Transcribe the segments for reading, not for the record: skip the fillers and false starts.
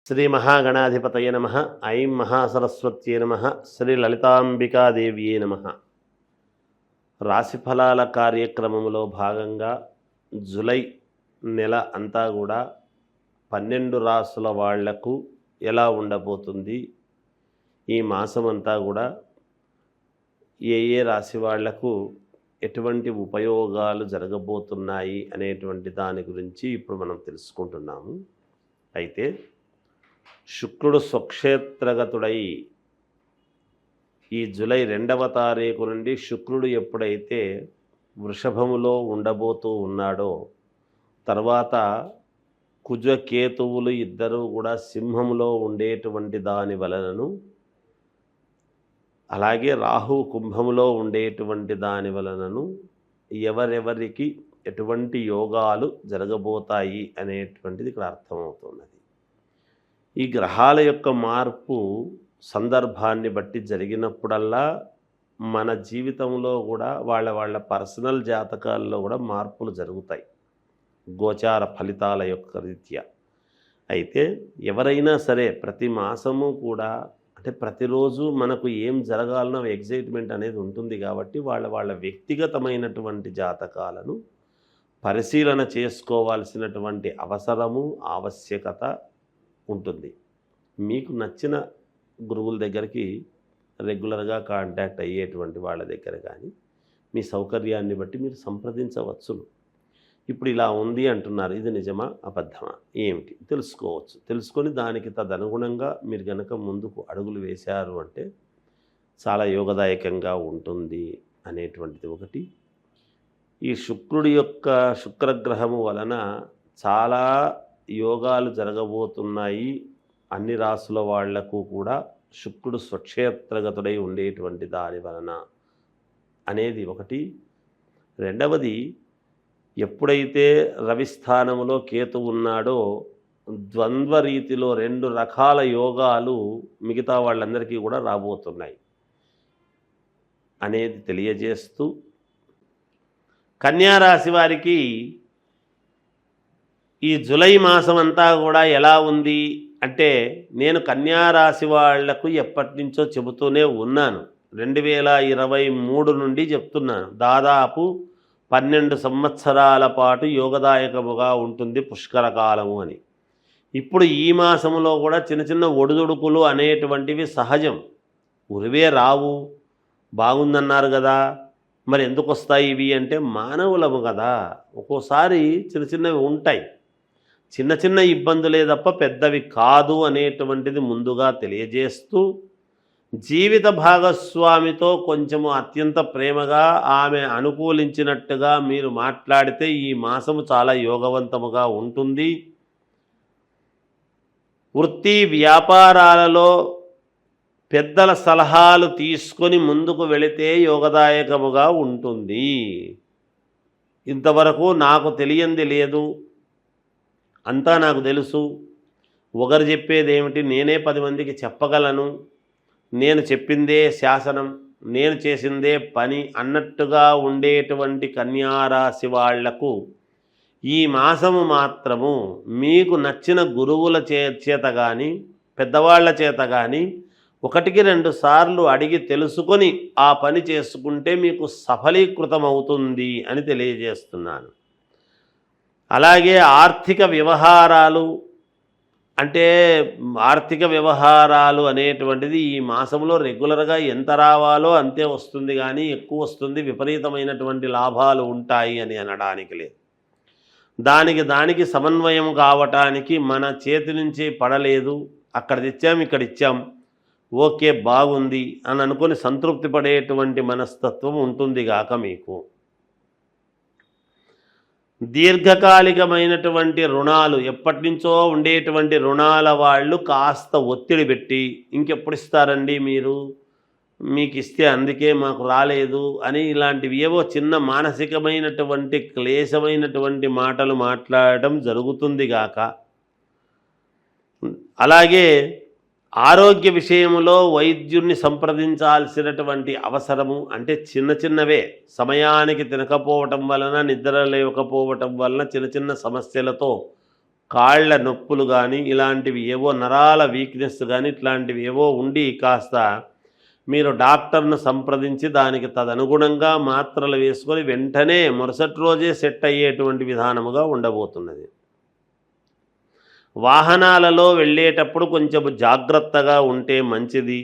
శ్రీ మహాగణాధిపతయ నమ. ఐం మహాసరస్వత్యే నమ. శ్రీ లలితాంబికాదేవ్యే నమ. రాశిఫలాల కార్యక్రమంలో భాగంగా జూలై నెల అంతా కూడా 12 రాసుల వాళ్లకు ఎలా ఉండబోతుంది, ఈ మాసం అంతా కూడా ఏ ఏ రాశి వాళ్లకు ఎటువంటి ఉపయోగాలు జరగబోతున్నాయి అనేటువంటి దాని గురించి ఇప్పుడు మనం తెలుసుకుంటున్నాము. అయితే శుక్రుడు స్వక్షేత్రగతుడై ఈ జూలై 2వ తారీఖు నుండి శుక్రుడు ఎప్పుడైతే వృషభములో ఉండబోతూ ఉన్నాడో, తర్వాత కుజకేతువులు ఇద్దరూ కూడా సింహములో ఉండేటువంటి దాని వలనను, అలాగే రాహు కుంభములో ఉండేటువంటి దాని వలనను ఎవరెవరికి ఎటువంటి యోగాలు జరగబోతాయి అనేటువంటిది ఇక్కడ అర్థమవుతున్నది. ఈ గ్రహాల యొక్క మార్పు సందర్భాన్ని బట్టి జరిగినప్పుడల్లా మన జీవితంలో కూడా వాళ్ళ పర్సనల్ జాతకాల్లో కూడా మార్పులు జరుగుతాయి, గోచార ఫలితాల యొక్క రీత్యా. అయితే ఎవరైనా సరే ప్రతి మాసము కూడా, అంటే ప్రతిరోజు మనకు ఏం జరగాలనో ఎగ్జైట్మెంట్ అనేది ఉంటుంది కాబట్టి వాళ్ళ వ్యక్తిగతమైనటువంటి జాతకాలను పరిశీలన చేసుకోవాల్సినటువంటి అవసరము, ఆవశ్యకత ఉంటుంది. మీకు నచ్చిన గురువుల దగ్గరికి రెగ్యులర్గా కాంటాక్ట్ అయ్యేటువంటి వాళ్ళ దగ్గర కానీ మీ సౌకర్యాన్ని బట్టి మీరు సంప్రదించవచ్చును. ఇప్పుడు ఇలా ఉంది అంటున్నారు, ఇది నిజమా అబద్ధమా ఏమిటి తెలుసుకోవచ్చు. తెలుసుకొని దానికి తదనుగుణంగా మీరు కనుక ముందుకు అడుగులు వేశారు అంటే చాలా యోగదాయకంగా ఉంటుంది అనేటువంటిది ఒకటి. ఈ శుక్రుడి యొక్క శుక్రగ్రహము వలన చాలా యోగాలు జరగబోతున్నాయి అన్ని రాసుల వాళ్లకు కూడా, శుక్రుడు స్వక్షేత్రగతుడై ఉండేటువంటి దాని వలన అనేది ఒకటి. రెండవది, ఎప్పుడైతే రవి స్థానములో కేతు ఉన్నాడో ద్వంద్వ రీతిలో 2 రకాల యోగాలు మిగతా వాళ్ళందరికీ కూడా రాబోతున్నాయి అనేది తెలియజేస్తూ, కన్యారాశి వారికి ఈ జూలై మాసం అంతా కూడా ఎలా ఉంది అంటే, నేను కన్యారాశి వాళ్లకు ఎప్పటి నుంచో చెబుతూనే ఉన్నాను. 2023 నుండి చెప్తున్నాను. దాదాపు 12 సంవత్సరాల పాటు యోగదాయకముగా ఉంటుంది పుష్కర కాలము అని. ఇప్పుడు ఈ మాసంలో కూడా చిన్న చిన్న ఒడిదుడుకులు అనేటువంటివి సహజం, ఉరివే రావు. బాగుందన్నారు కదా, మరి ఎందుకు వస్తాయి ఇవి అంటే, మానవులము కదా, ఒక్కోసారి చిన్న చిన్నవి ఉంటాయి. చిన్న చిన్న ఇబ్బందులే తప్ప పెద్దవి కాదు అనేటువంటిది ముందుగా తెలియజేస్తూ, జీవిత భాగస్వామితో కొంచెము అత్యంత ప్రేమగా ఆమె అనుకూలించినట్టుగా మీరు మాట్లాడితే ఈ మాసము చాలా యోగవంతముగా ఉంటుంది. వృత్తి వ్యాపారాలలో పెద్దల సలహాలు తీసుకొని ముందుకు వెళితే యోగదాయకముగా ఉంటుంది. ఇంతవరకు నాకు తెలియంది లేదు, అంతా నాకు తెలుసు, ఒకరు చెప్పేది ఏమిటి, నేనే 10 మందికి చెప్పగలను, నేను చెప్పిందే శాసనం, నేను చేసిందే పని అన్నట్టుగా ఉండేటువంటి కన్యారాశి వాళ్లకు ఈ మాసము మాత్రము మీకు నచ్చిన గురువుల చేత కానీ పెద్దవాళ్ల చేత కానీ 1-2 సార్లు అడిగి తెలుసుకొని ఆ పని చేసుకుంటే మీకు సఫలీకృతం అవుతుంది అని తెలియజేస్తున్నాను. అలాగే ఆర్థిక వ్యవహారాలు, అంటే ఆర్థిక వ్యవహారాలు అనేటువంటిది ఈ మాసంలో రెగ్యులర్గా ఎంత రావాలో అంతే వస్తుంది, కానీ ఎక్కువ వస్తుంది, విపరీతమైనటువంటి లాభాలు ఉంటాయి అని అనడానికి లేదు. దానికి సమన్వయం కావటానికి మన చేతి నుంచి పడలేదు, అక్కడ తెచ్చాం ఇక్కడ ఇచ్చాం, ఓకే బాగుంది అని అనుకొని సంతృప్తి పడేటువంటి మనస్తత్వం ఉంటుంది గాక మీకు. దీర్ఘకాలికమైనటువంటి రుణాలు, ఎప్పటి నుంచో ఉండేటువంటి రుణాల వాళ్ళు కాస్త ఒత్తిడి పెట్టి, ఇంకెప్పుడు ఇస్తారండి మీరు, మీకు ఇస్తే అందుకే మాకు రాలేదు అని ఇలాంటివి ఏవో చిన్న మానసికమైనటువంటి క్లేశమైనటువంటి మాటలు మాట్లాడటం జరుగుతుంది గాక. అలాగే ఆరోగ్య విషయంలో వైద్యుడిని సంప్రదించాల్సినటువంటి అవసరము, అంటే చిన్నవే, సమయానికి తినకపోవటం వలన, నిద్ర లేకపోవటం వలన చిన్న సమస్యలతో కాళ్ళ నొప్పులు కానీ ఇలాంటివి ఏవో నరాల వీక్నెస్ కానీ ఇట్లాంటివి ఏవో ఉండి కాస్త మీరు డాక్టర్ను సంప్రదించి దానికి తదనుగుణంగా మాత్రలు వేసుకొని వెంటనే మరుసటి రోజే సెట్ అయ్యేటువంటి విధానముగా ఉండబోతున్నది. వాహనాలలో వెళ్ళేటప్పుడు కొంచెం జాగ్రత్తగా ఉంటే మంచిది.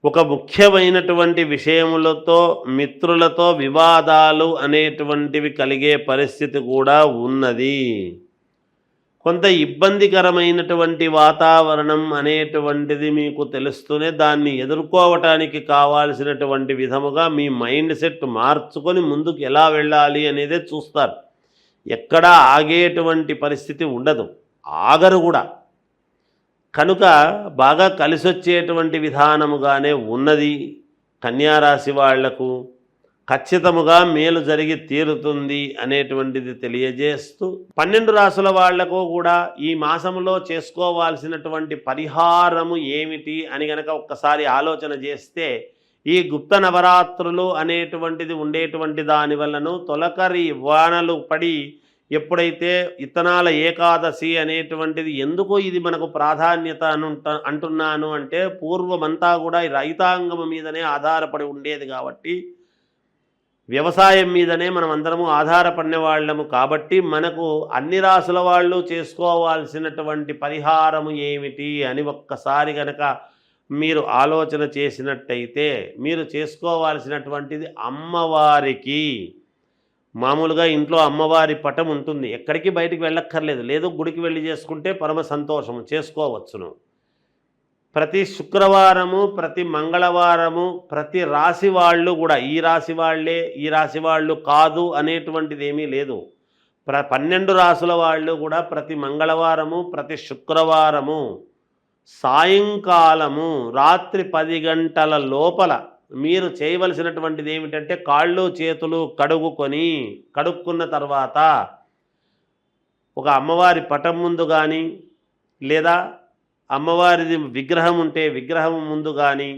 ఒక ముఖ్యమైనటువంటి విషయములతో మిత్రులతో వివాదాలు అనేటువంటివి కలిగే పరిస్థితి కూడా ఉన్నది. కొంత ఇబ్బందికరమైనటువంటి వాతావరణం అనేటువంటిది మీకు తెలుస్తూనే దాన్ని ఎదుర్కోవటానికి కావాల్సినటువంటి విధముగా మీ మైండ్ సెట్ మార్చుకొని ముందుకు ఎలా వెళ్ళాలి అనేదే చూస్తారు. ఎక్కడా ఆగేటువంటి పరిస్థితి ఉండదు, ఆగరు కూడా. కనుక బాగా కలిసొచ్చేటువంటి విధానముగానే ఉన్నది. కన్యారాశి వాళ్లకు ఖచ్చితముగా మేలు జరిగి తీరుతుంది అనేటువంటిది తెలియజేస్తూ 12 రాసుల వాళ్లకు కూడా ఈ మాసంలో చేసుకోవాల్సినటువంటి పరిహారము ఏమిటి అని గనక ఒక్కసారి ఆలోచన చేస్తే, ఈ గుప్త నవరాత్రులు అనేటువంటిది ఉండేటువంటి దానివల్లను తొలకరి వానలు పడి ఎప్పుడైతే ఇత్తనాల ఏకాదశి అనేటువంటిది, ఎందుకు ఇది మనకు ప్రాధాన్యత అంటున్నాను అంటే, పూర్వమంతా కూడా ఈ రైతాంగం మీదనే ఆధారపడి ఉండేది కాబట్టి, వ్యవసాయం మీదనే మనం అందరము ఆధారపడిన వాళ్ళము కాబట్టి, మనకు అన్ని రాసుల వాళ్ళు చేసుకోవాల్సినటువంటి పరిహారము ఏమిటి అని ఒక్కసారి గనక మీరు ఆలోచన చేసినట్టయితే, మీరు చేసుకోవాల్సినటువంటిది అమ్మవారికి మామూలుగా ఇంట్లో అమ్మవారి పటం ఉంటుంది, ఎక్కడికి బయటికి వెళ్ళక్కర్లేదు, లేదు గుడికి వెళ్ళి చేసుకుంటే పరమ సంతోషము, చేసుకోవచ్చును. ప్రతి శుక్రవారము, ప్రతి మంగళవారము, ప్రతి రాశి వాళ్ళు కూడా ఈ రాశి వాళ్ళే ఈ రాశి వాళ్ళు కాదు అనేటువంటిది ఏమీ లేదు. 12 రాసుల వాళ్ళు కూడా ప్రతి మంగళవారము, ప్రతి శుక్రవారము సాయంకాలము రాత్రి 10 గంటల లోపల మీరు చేయవలసినటువంటిది ఏమిటంటే, కాళ్ళు చేతులు కడుక్కున్న తర్వాత ఒక అమ్మవారి పటం ముందు కానీ, లేదా అమ్మవారిది విగ్రహం ఉంటే విగ్రహం ముందు కానీ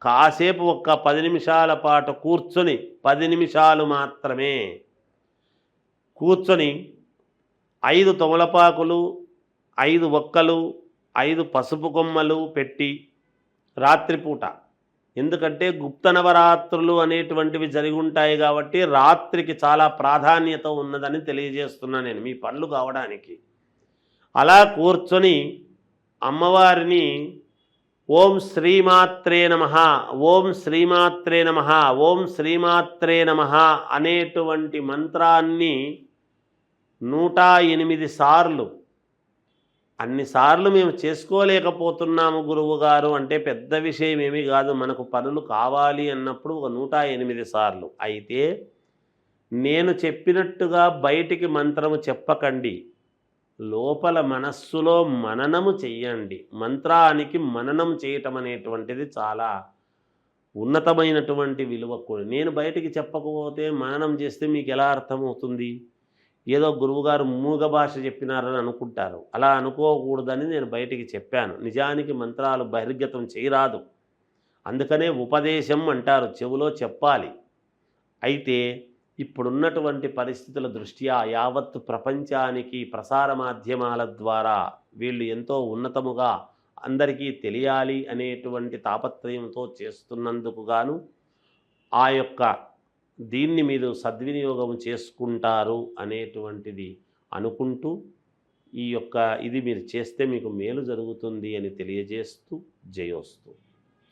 కాసేపు ఒక్క 10 నిమిషాల పాటు కూర్చొని, 10 నిమిషాలు మాత్రమే కూర్చొని 5 తమలపాకులు, 5 ఒక్కలు, 5 పసుపు కొమ్మలు పెట్టి రాత్రిపూట, ఎందుకంటే గుప్త నవరాత్రులు అనేటువంటివి జరిగి ఉంటాయి కాబట్టి రాత్రికి చాలా ప్రాధాన్యత ఉన్నదని తెలియజేస్తున్నా నేను మీ పనులు కావడానికి. అలా కూర్చొని అమ్మవారిని ఓం శ్రీమాత్రే నమః, ఓం శ్రీమాత్రే నమః, ఓం శ్రీమాత్రే నమః అనేటువంటి మంత్రాన్ని 108 సార్లు, అన్నిసార్లు మేము చేసుకోలేకపోతున్నాము గురువు గారు అంటే పెద్ద విషయం ఏమీ కాదు. మనకు పనులు కావాలి అన్నప్పుడు ఒక 108 సార్లు. అయితే నేను చెప్పినట్టుగా బయటికి మంత్రము చెప్పకండి, లోపల మనస్సులో మననము చెయ్యండి. మంత్రానికి మననం చేయటం అనేటువంటిది చాలా ఉన్నతమైనటువంటి విలువ కూడా. నేను బయటికి చెప్పకపోతే మననం చేస్తే మీకు ఎలా అర్థమవుతుంది? ఏదో గురువుగారు మూగ భాష చెప్పినారని అనుకుంటారు. అలా అనుకోకూడదని నేను బయటికి చెప్పాను. నిజానికి మంత్రాలు బహిర్గతం చేయరాదు, అందుకనే ఉపదేశం అంటారు, చెవులో చెప్పాలి. అయితే ఇప్పుడున్నటువంటి పరిస్థితుల దృష్ట్యా యావత్ ప్రపంచానికి ప్రసార మాధ్యమాల ద్వారా వీళ్ళు ఎంతో ఉన్నతముగా అందరికీ తెలియాలి అనేటువంటి తాపత్రయంతో చేస్తున్నందుకు గాను ఆ యొక్క దీన్ని మీరు సద్వినియోగం చేసుకుంటారు అనేటువంటిది అనుకుంటూ, ఈ యొక్క ఇది మీరు చేస్తే మీకు మేలు జరుగుతుంది అని తెలియజేస్తూ జయోస్తు.